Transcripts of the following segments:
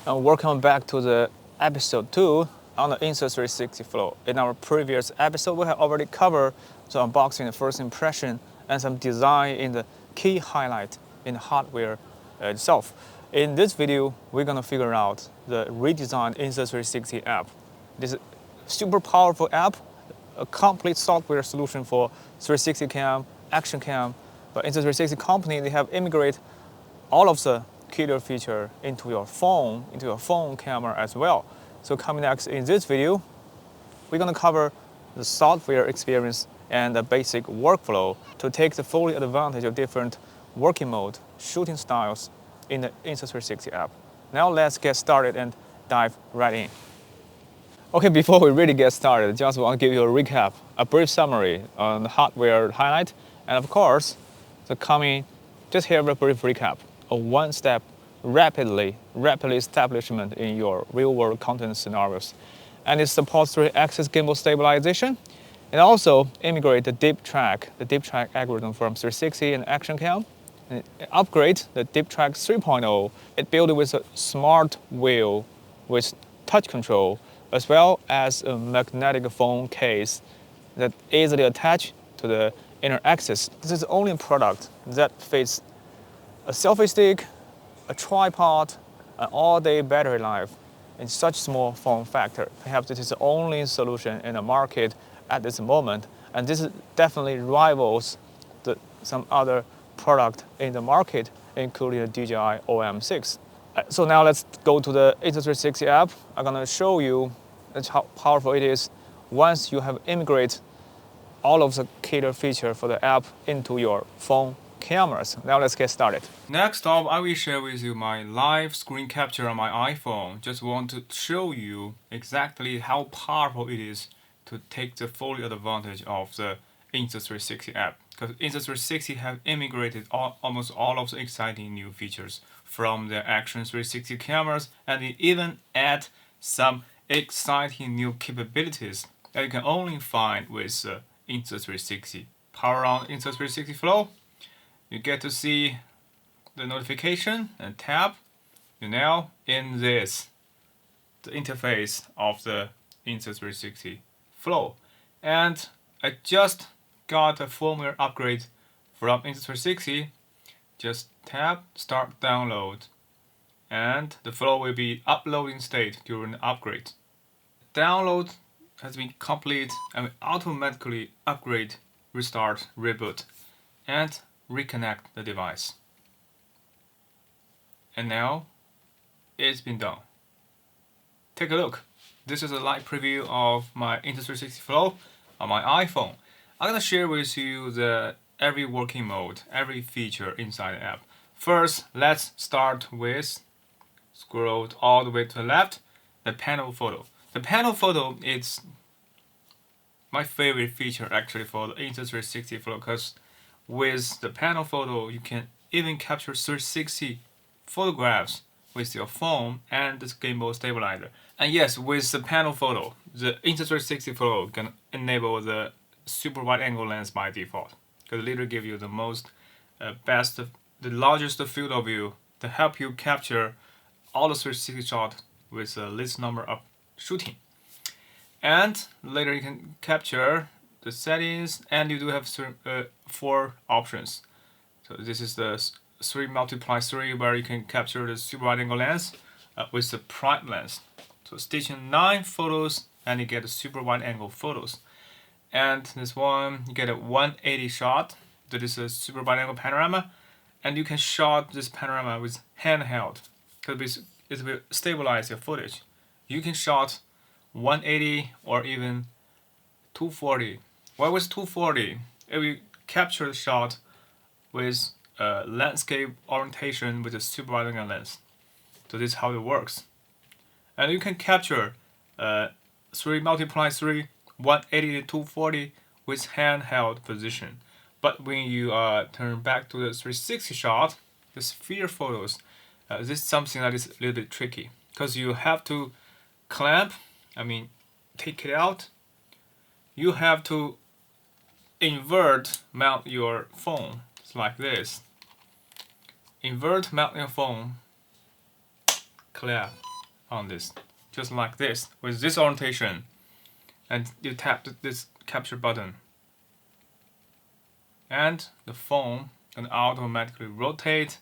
And welcome back to the episode 2 on the Insta360 flow. In our previous episode, we have already covered the unboxing, the first impression, and some design in the key highlight in the hardware itself. In this video, we're gonna figure out the redesigned Insta360 app. This is a super powerful app, a complete software solution for 360 cam, action cam. But Insta360 company, they have immigrated all of the killer feature into your phone camera as well. So coming next in this video, we're gonna cover the software experience and the basic workflow to take the full advantage of different working mode, shooting styles in the Insta360 app. Now let's get started and dive right in. Okay, before we really get started, just want to give you a recap, a brief summary on the hardware highlight, and of course, just here a brief recap. A one-step rapidly establishment in your real-world content scenarios. And it supports 3-axis gimbal stabilization, and also integrate the deep track algorithm from 360 and action cam, and upgrade the deep track 3.0. It built with a smart wheel with touch control, as well as a magnetic phone case that easily attached to the inner axis. This is the only product that fits a selfie stick, a tripod, an all-day battery life in such small form factor. Perhaps this is the only solution in the market at this moment, and this definitely rivals some other product in the market, including the DJI OM6. So now let's go to the Insta360 app. I'm gonna show you how powerful it is once you have integrated all of the killer feature for the app into your phone cameras. Now let's get started. Next up, I will share with you my live screen capture on my iPhone. Just want to show you exactly how powerful it is to take the full advantage of the Insta360 app. Because Insta360 have integrated almost all of the exciting new features from the Action 360 cameras, and they even add some exciting new capabilities that you can only find with Insta360. Power on Insta360 Flow. You get to see the notification and tab. You're now in the interface of the Insta360 Flow. And I just got a firmware upgrade from Insta360. Just tap Start Download. And the Flow will be uploading state during the upgrade. Download has been complete and will automatically upgrade, restart, reboot, and reconnect the device. And now it's been done. Take a look. This is a live preview of my Insta360 Flow on my iPhone. I'm gonna share with you every working mode, every feature inside the app. First, let's start with scroll all the way to the left, the Pano Photo. The Pano Photo is my favorite feature actually for the Insta360 Flow, because with the Pano Photo, you can even capture 360 photographs with your phone and the gimbal stabilizer. And yes, with the Pano Photo, the Insta360 Flow can enable the super wide angle lens by default, because it literally gives you the the largest field of view to help you capture all the 360 shots with the least number of shooting. And later you can capture the settings, and you do have 4 options. So this is the 3x3, where you can capture the super wide angle lens with the prime lens. So stitching 9 photos, and you get the super wide angle photos. And this one, you get a 180 shot. That is a super wide angle panorama, and you can shot this panorama with handheld, because it will stabilize your footage. You can shot 180 or even 240. Well, with 240, it will capture the shot with landscape orientation with a super wide angle lens. So this is how it works. And you can capture 3x3, 180 to 240 with handheld position. But when you turn back to the 360 shot, the sphere photos, this is something that is a little bit tricky, because you have to take it out. You have to mount your phone. It's like this. Mount your phone, clamp, on this, just like this, with this orientation, and you tap this capture button, and the phone can automatically rotate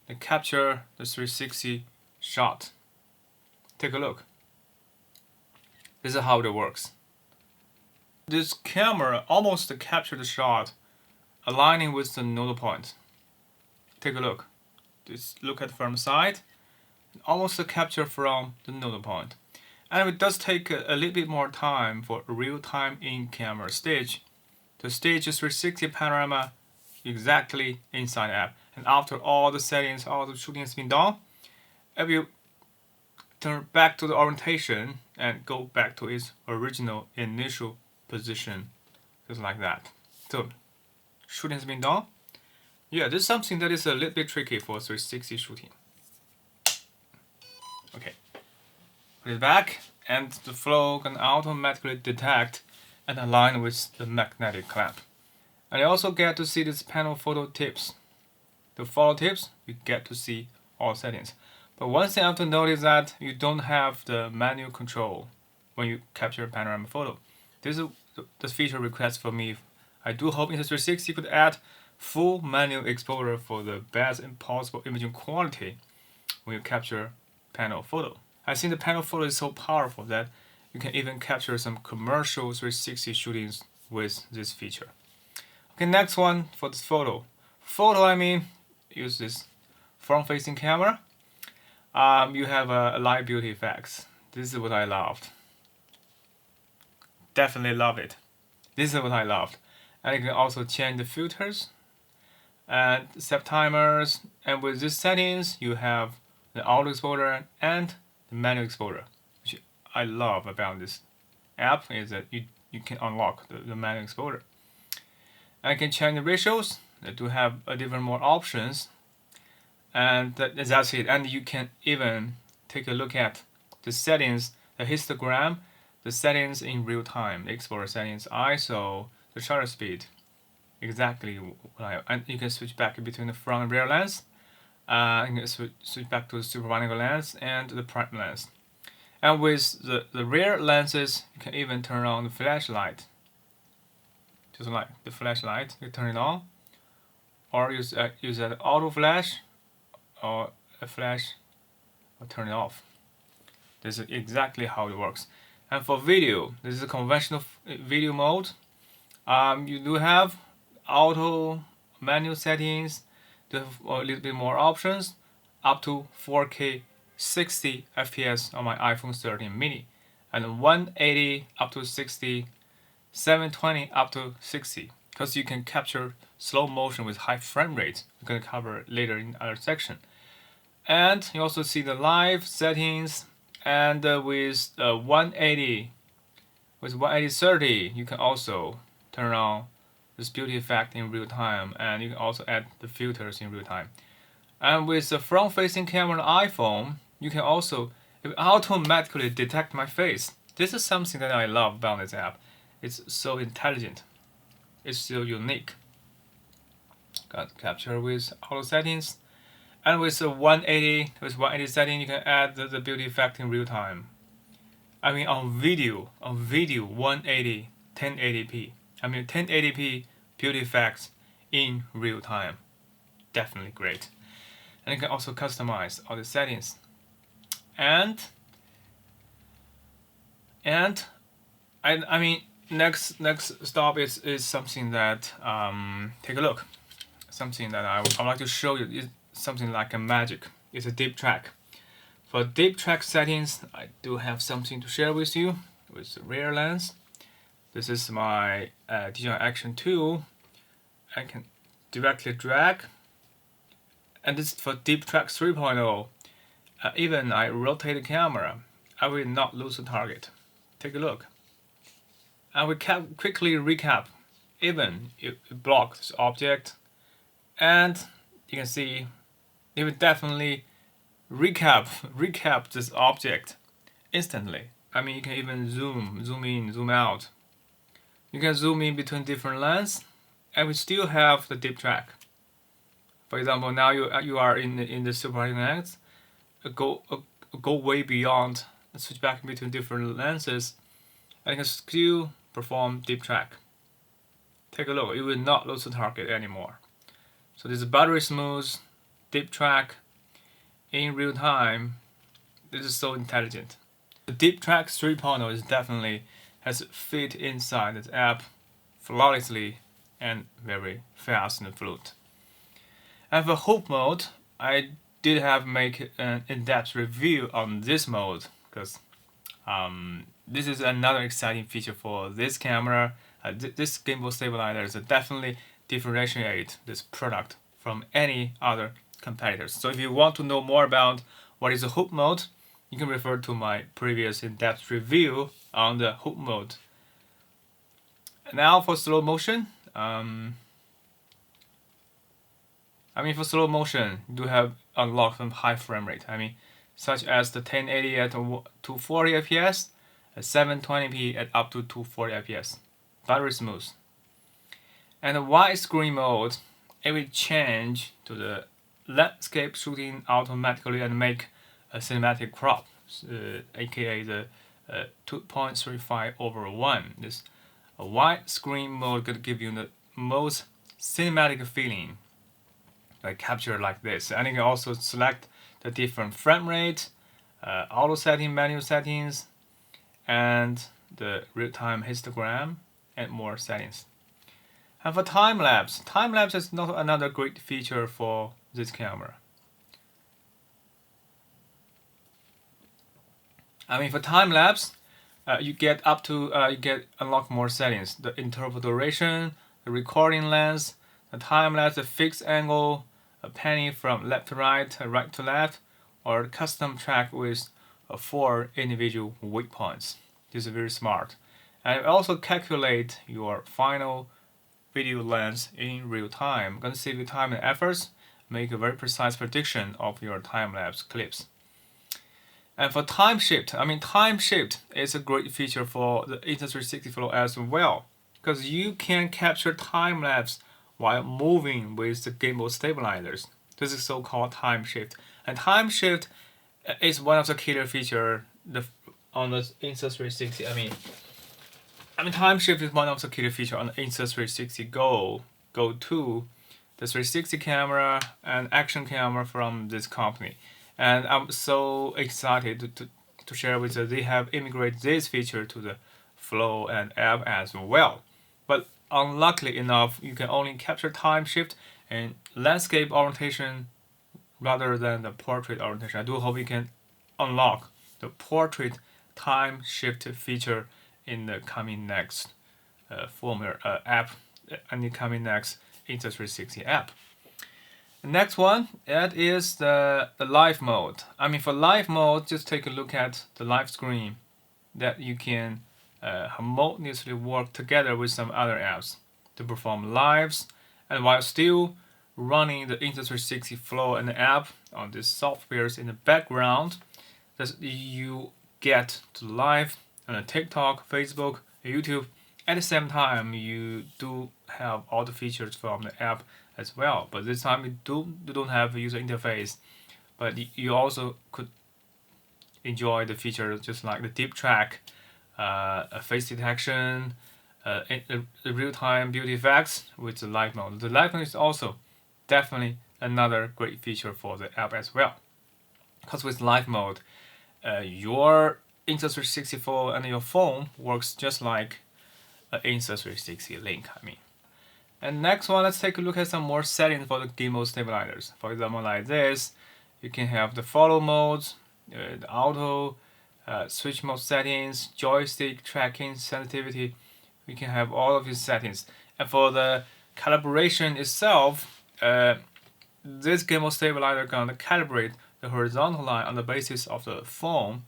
and capture the 360 shot. Take a look. This is how it works. This camera almost captured the shot aligning with the node point. Take a look. Just look at from the side. Almost capture from the node point. And it does take a little bit more time for real-time in-camera stage to stage a 360 panorama exactly inside the app. And after all the settings, all the shooting has been done, if you turn back to the orientation and go back to its original initial position, just like that. So, shooting has been done. Yeah, this is something that is a little bit tricky for 360 shooting. Okay, put it back, and the flow can automatically detect and align with the magnetic clamp. And you also get to see this Pano Photo tips. The photo tips, you get to see all settings. But one thing I have to note is that you don't have the manual control when you capture a panorama photo. This is the feature request for me. I do hope Insta360 could add full manual exposure for the best possible imaging quality when you capture Pano Photo. I think the Pano Photo is so powerful that you can even capture some commercial 360 shootings with this feature. Okay, next one for this photo. I mean, use this front-facing camera. You have a light beauty effects. This is what I loved. Definitely love it. This is what I loved. And you can also change the filters and set timers. And with these settings, you have the auto exposure and the manual exposure, which I love about this app is that you can unlock the manual exposure. And you can change the ratios to have a different more options. And that's it. And you can even take a look at the settings, the histogram, the settings in real time, the exposure settings, ISO, the shutter speed, exactly. And you can switch back between the front and rear lens. You can switch back to the super wide angle lens and the prime lens. And with the rear lenses, you can even turn on the flashlight. Just like the flashlight, you turn it on, or use an auto flash, or a flash, or turn it off. This is exactly how it works. And for video, this is a conventional video mode. You do have auto manual settings, you have a little bit more options, up to 4K 60 FPS on my iPhone 13 mini, and 180 up to 60, 720 up to 60, because you can capture slow motion with high frame rate. I'm going to cover later in other section. And you also see the live settings, and with 180 30, you can also turn on this beauty effect in real time, and you can also add the filters in real time. And with the front-facing camera on the iPhone, you can also automatically detect my face. This is something that I love about this app. It's so intelligent. It's so unique. Got capture with auto settings. And with the 180 setting, you can add the beauty effect in real time. I mean, on video 180 1080p. I mean 1080p beauty effects in real time. Definitely great. And you can also customize all the settings. And I mean, next stop is something that take a look. Something that I would like to show you is something like a magic. It's a deep track. For deep track settings, I do have something to share with you with the rear lens. This is my DJI Action 2. I can directly drag, and this is for deep track 3.0. Even I rotate the camera, I will not lose the target. Take a look. I will quickly recap. Even you block this object, and you can see it will definitely recap this object instantly. I mean, you can even zoom in, zoom out. You can zoom in between different lens, and we still have the deep track. For example, now you are in the super wide lens. Go go way beyond and switch back between different lenses, and you can still perform deep track. Take a look, you will not lose the target anymore. So this is battery smooth, deep track, in real time. This is so intelligent. The deep track 3.0 is definitely has fit inside the app flawlessly and very fast and fluid. And for hoop mode, I did have make an in-depth review on this mode because this is another exciting feature for this camera. This gimbal stabilizer definitely differentiate this product from any other competitors. So if you want to know more about what is a hoop mode, you can refer to my previous in-depth review on the hoop mode. Now for slow motion, for slow motion, you do have unlocked some high frame rate. Such as the 1080 at 240 fps, 720p at up to 240 fps. Very smooth. And the widescreen mode, it will change to the landscape shooting automatically and make a cinematic crop, aka the 2.35/1. This widescreen mode could give you the most cinematic feeling, like capture like this. And you can also select the different frame rate, auto setting, manual settings, and the real-time histogram, and more settings. And for time-lapse, time-lapse is not another great feature for this camera. For time-lapse, you get unlock more settings: the interval duration, the recording length, the time-lapse, the fixed angle, a panning from left to right, right to left, or custom track with 4 individual waypoints. This is very smart. And also calculate your final video length in real time. Gonna save you time and efforts, make a very precise prediction of your time-lapse clips. And for Timeshift, Timeshift is a great feature for the Insta360 Flow as well, because you can capture time-lapse while moving with the gimbal stabilizers. This is so-called Timeshift. And Timeshift is one of the killer features on the Insta360. Timeshift is one of the killer features on the Insta360 Go 2, the 360 camera and action camera from this company. And I'm so excited to share with you they have integrated this feature to the Flow and app as well. But unluckily enough, you can only capture time shift and landscape orientation rather than the portrait orientation. I do hope you can unlock the portrait time shift feature in the coming next firmware app and the coming next Insta360 app. The next one, that is the live mode. For live mode, just take a look at the live screen that you can harmoniously work together with some other apps to perform lives, and while still running the Insta360 Flow and the app on these softwares in the background, that you get to live on TikTok, Facebook, YouTube. At the same time, you do have all the features from the app as well, but this time you don't have a user interface, but you also could enjoy the features just like the deep track, face detection, the real-time beauty effects with the live mode. The live mode is also definitely another great feature for the app as well, because with live mode, your Insta360 and your phone works just like an Insta360 Link. And next one, let's take a look at some more settings for the gimbal stabilizers. For example, like this, you can have the follow modes, the auto, switch mode settings, joystick tracking, sensitivity. We can have all of these settings. And for the calibration itself, this gimbal stabilizer can calibrate the horizontal line on the basis of the phone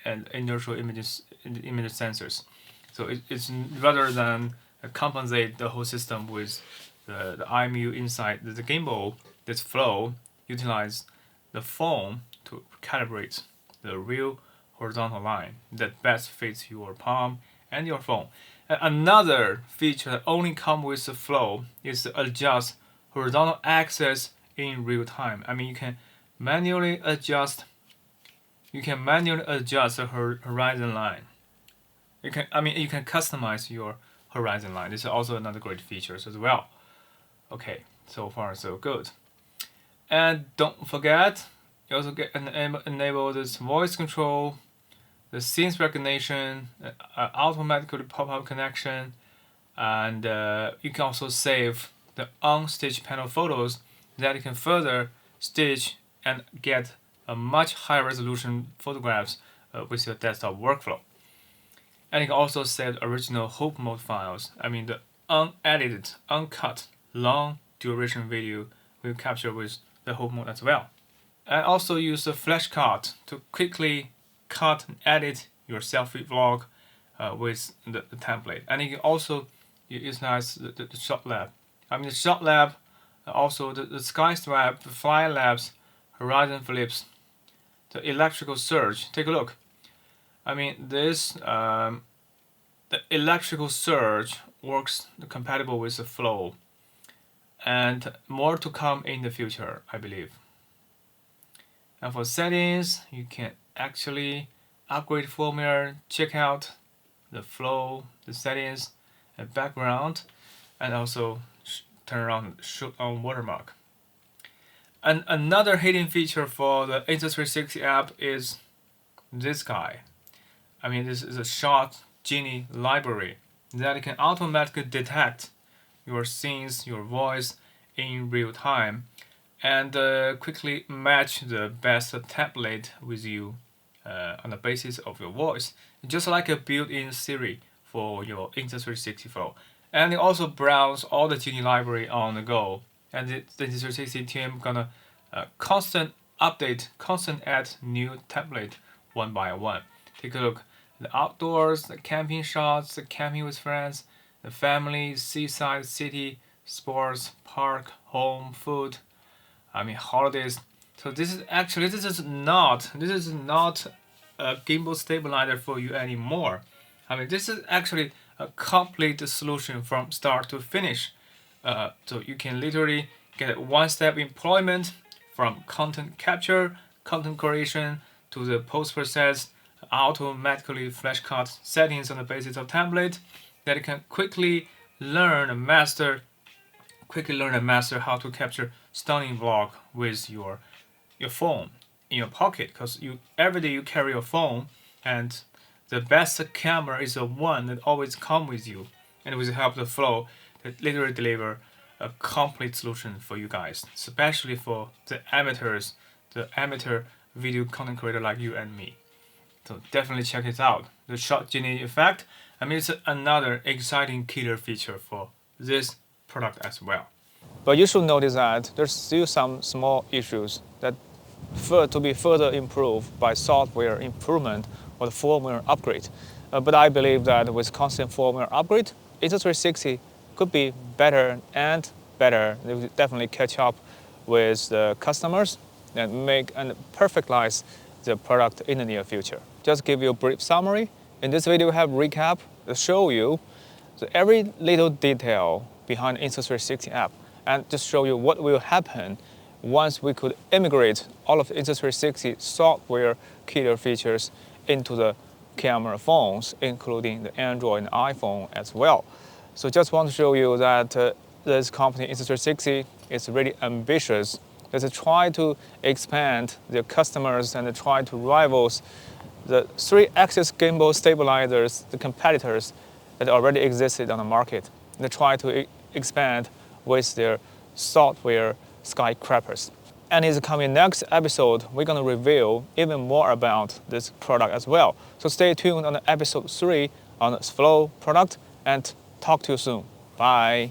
and inertial image sensors. So it's rather than compensate the whole system with the IMU inside the gimbal, this Flow utilize the phone to calibrate the real horizontal line that best fits your palm and your phone. Another feature that only comes with the Flow is to adjust horizontal axis in real time. You can manually adjust you can manually adjust the horizon line. You can customize your horizon line. This is also another great feature as well. Okay, so far so good. And don't forget, you also get enable this voice control, the scenes recognition, automatically pop-up connection, and you can also save the unstitched panel photos that you can further stitch and get a much higher resolution photographs with your desktop workflow. And you can also save the original hope mode files. The unedited, uncut, long duration video will capture with the hope mode as well. And also use the Flashcut to quickly cut and edit your selfie vlog with the template. And you can also utilize the Shotlab. The Shotlab, also the sky swap, the fly labs, horizon flips, the electrical surge. Take a look. The electrical surge works compatible with the flow, and more to come in the future, I believe. And for settings, you can actually upgrade firmware, check out the flow, the settings, and background, and also turn around shoot on watermark. And another hidden feature for the Insta360 app is this guy. This is a shot Genie library that can automatically detect your scenes, your voice in real time, and quickly match the best template with you on the basis of your voice, just like a built-in Siri for your Insta360 flow. And you also browse all the Genie library on the go, and the Insta360 team gonna constant update, constant add new template one by one. Take a look. The outdoors, the camping shots, the camping with friends, the family, seaside, city, sports, park, home, food, holidays. So this is not a gimbal stabilizer for you anymore. This is actually a complete solution from start to finish. So you can literally get a one-step employment from content capture, content creation, to the post-process, automatically flash cut settings on the basis of template that you can quickly learn and master how to capture stunning vlog with your phone in your pocket, because every day you carry your phone, and the best camera is the one that always come with you, and with the help of the flow that literally deliver a complete solution for you guys, especially for the amateurs, the amateur video content creator like you and me. So definitely check it out. The Shot Genie effect, it's another exciting killer feature for this product as well. But you should notice that there's still some small issues that to be further improved by software improvement or the firmware upgrade. But I believe that with constant firmware upgrade, Insta360 could be better and better. They will definitely catch up with the customers and make and perfectize the product in the near future. Just give you a brief summary. In this video, we have recap to show you every little detail behind Insta360 app, and just show you what will happen once we could integrate all of the Insta360 software killer features into the camera phones, including the Android and iPhone as well. So just want to show you that this company, Insta360, is really ambitious. They try to expand their customers and try to rivals the 3-axis gimbal stabilizers, the competitors that already existed on the market. They try to expand with their software skyscrapers. And in the coming next episode, we're going to reveal even more about this product as well. So stay tuned on episode 3 on this Flow product, and talk to you soon. Bye.